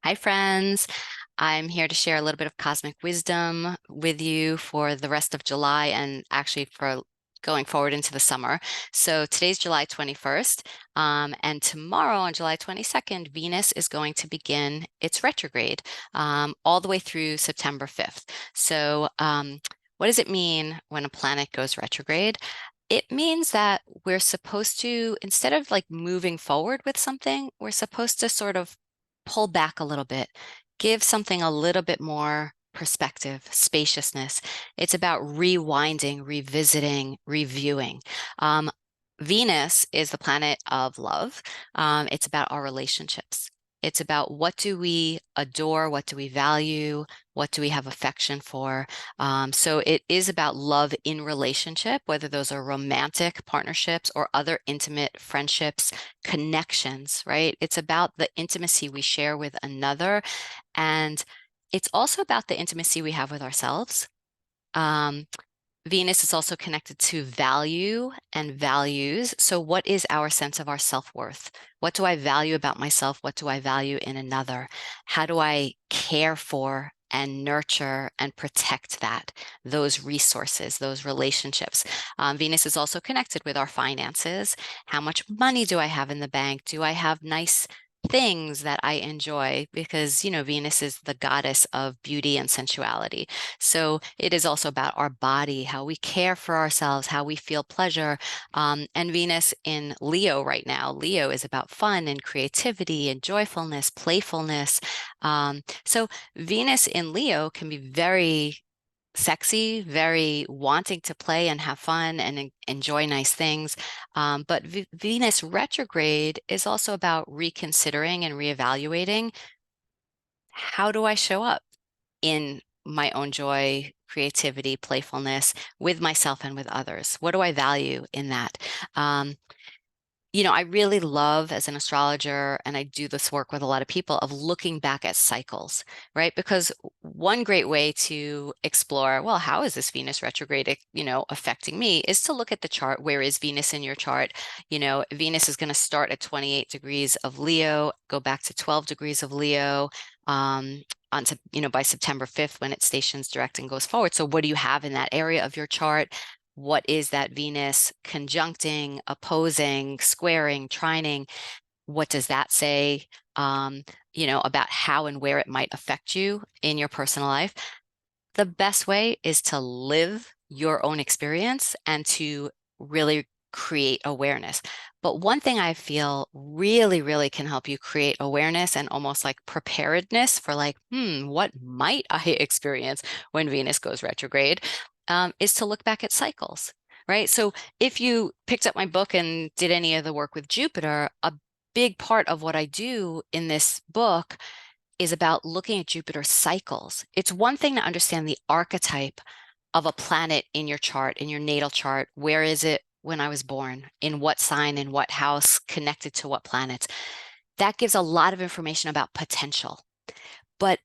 Hi, friends. I'm here to share a little bit of cosmic wisdom with you for the rest of July and actually for going forward into the summer. So today's July 21st, and tomorrow on July 22nd, Venus is going to begin its retrograde all the way through September 5th. So, what does it mean when a planet goes retrograde? It means that we're supposed to, instead of like moving forward with something, we're supposed to sort of pull back a little bit, give something a little bit more perspective, spaciousness. It's about rewinding, revisiting, reviewing. Um, Venus is the planet of love. It's about our relationships. It's about what do we adore, what do we value, what do we have affection for. So it is about love in relationship, whether those are romantic partnerships or other intimate friendships, connections, right? It's about the intimacy we share with another. And it's also about the intimacy we have with ourselves. Um, Venus is also connected to value and values. So, what is our sense of our self-worth? What do I value about myself? What do I value in another? How do I care for and nurture and protect those resources, those relationships? Venus is also connected with our finances. How much money do I have in the bank? Do I have nice things that I enjoy? Because, Venus is the goddess of beauty and sensuality. So it is also about our body, how we care for ourselves, how we feel pleasure. And Venus in Leo right now, Leo is about fun and creativity and joyfulness, playfulness. So Venus in Leo can be very sexy, very wanting to play and have fun and enjoy nice things. But Venus retrograde is also about reconsidering and reevaluating, how do I show up in my own joy, creativity, playfulness with myself and with others? What do I value in that? Um, I really love as an astrologer, and I do this work with a lot of people, of looking back at cycles, right? Because one great way to explore, well, how is this Venus retrograde, affecting me, is to look at the chart. Where is Venus in your chart? Venus is going to start at 28 degrees of Leo, go back to 12 degrees of Leo, onto, by September 5th when it stations direct and goes forward. So what do you have in that area of your chart? What is that Venus conjuncting, opposing, squaring, trining? What does that say, about how and where it might affect you in your personal life? The best way is to live your own experience and to really create awareness. But one thing I feel really, really can help you create awareness and almost like preparedness for like, what might I experience when Venus goes retrograde, is to look back at cycles, right? So if you picked up my book and did any of the work with Jupiter, a big part of what I do in this book is about looking at Jupiter's cycles. It's one thing to understand the archetype of a planet in your chart, in your natal chart. Where is it when I was born? In what sign, in what house, connected to what planets? That gives a lot of information about potential. But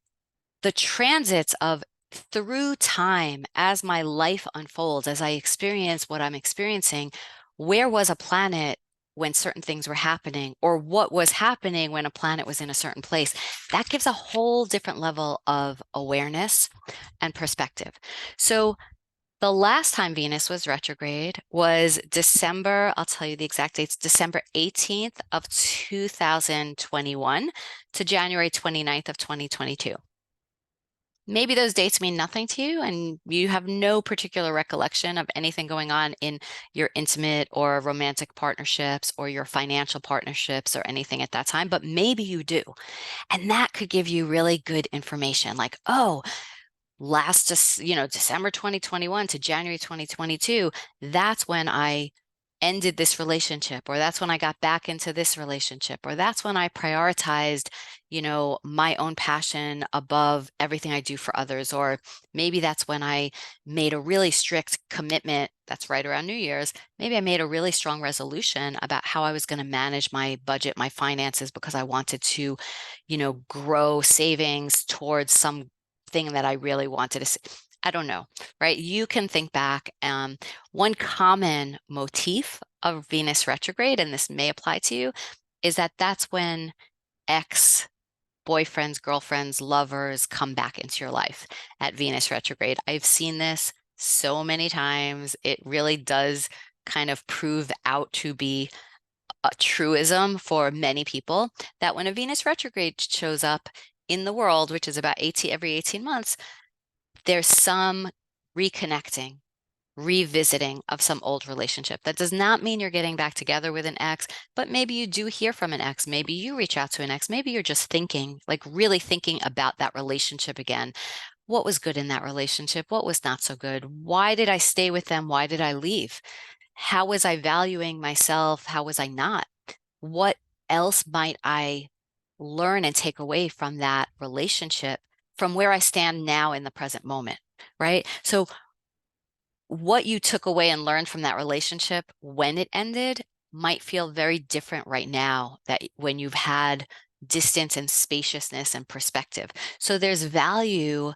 the transits of through time, as my life unfolds, as I experience what I'm experiencing, where was a planet when certain things were happening, or what was happening when a planet was in a certain place? That gives a whole different level of awareness and perspective. So the last time Venus was retrograde was December, I'll tell you the exact dates, December 18th of 2021 to January 29th of 2022. Maybe those dates mean nothing to you and you have no particular recollection of anything going on in your intimate or romantic partnerships or your financial partnerships or anything at that time, but maybe you do. And that could give you really good information like, oh, December 2021 to January 2022, that's when I ended this relationship, or that's when I got back into this relationship, or that's when I prioritized, my own passion above everything I do for others, or maybe that's when I made a really strict commitment. That's right around New Year's. Maybe I made a really strong resolution about how I was going to manage my budget, my finances, because I wanted to, grow savings towards some thing that I really wanted to. I don't know, right? You can think back. One common motif of Venus retrograde, and this may apply to you, is that that's when ex boyfriends, girlfriends, lovers come back into your life at Venus retrograde. I've seen this so many times. It really does kind of prove out to be a truism for many people that when a Venus retrograde shows up in the world, which is about every 18 months, there's some reconnecting, revisiting of some old relationship. That does not mean you're getting back together with an ex, but maybe you do hear from an ex. Maybe you reach out to an ex. Maybe you're just thinking, like really thinking about that relationship again. What was good in that relationship? What was not so good? Why did I stay with them? Why did I leave? How was I valuing myself? How was I not? What else might I learn and take away from that relationship from where I stand now in the present moment, right? So what you took away and learned from that relationship when it ended might feel very different right now that when you've had distance and spaciousness and perspective. So there's value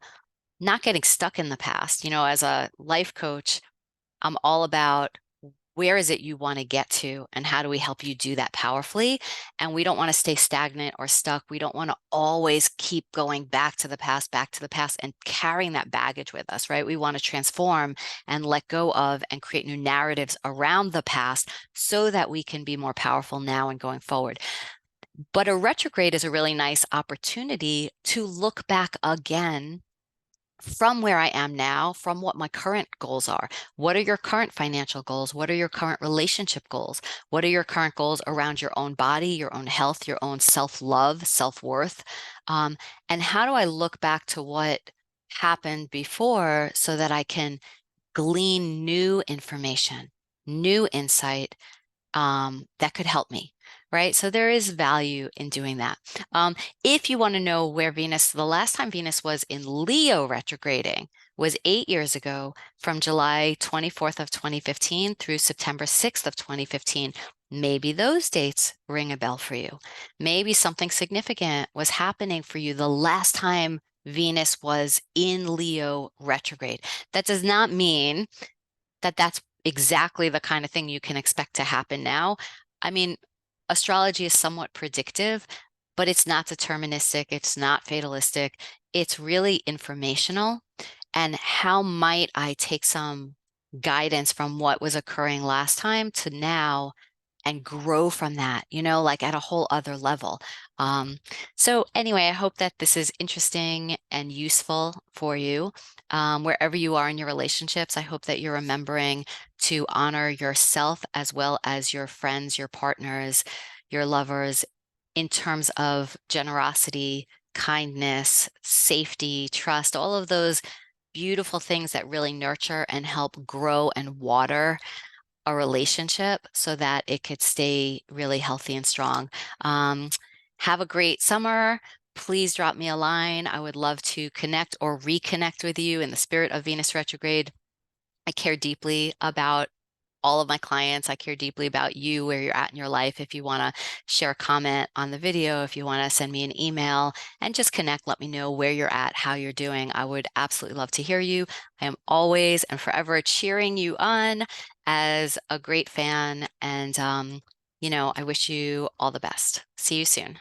not getting stuck in the past. As a life coach, I'm all about where is it you want to get to and how do we help you do that powerfully? And we don't want to stay stagnant or stuck. We don't want to always keep going back to the past and carrying that baggage with us, right? We want to transform and let go of and create new narratives around the past so that we can be more powerful now and going forward. But a retrograde is a really nice opportunity to look back again from where I am now, from what my current goals are. What are your current financial goals? What are your current relationship goals? What are your current goals around your own body, your own health, your own self-love, self-worth? And how do I look back to what happened before so that I can glean new information, new insight, that could help me, right? So there is value in doing that. If you want to know where Venus, the last time Venus was in Leo retrograding was 8 years ago from July 24th of 2015 through September 6th of 2015. Maybe those dates ring a bell for you. Maybe something significant was happening for you the last time Venus was in Leo retrograde. That does not mean that that's exactly the kind of thing you can expect to happen now. I mean, astrology is somewhat predictive, but it's not deterministic, it's not fatalistic. It's really informational. And how might I take some guidance from what was occurring last time to now and grow from that, like at a whole other level. So anyway, I hope that this is interesting and useful for you. Wherever you are in your relationships, I hope that you're remembering to honor yourself as well as your friends, your partners, your lovers in terms of generosity, kindness, safety, trust, all of those beautiful things that really nurture and help grow and water a relationship so that it could stay really healthy and strong. Um, have a great summer. Please drop me a line. I would love to connect or reconnect with you in the spirit of Venus retrograde. I care deeply about all of my clients. I care deeply about you, where you're at in your life. If you want to share a comment on the video, if you want to send me an email and just connect, let me know where you're at, how you're doing. I would absolutely love to hear you. I am always and forever cheering you on as a great fan. And, I wish you all the best. See you soon.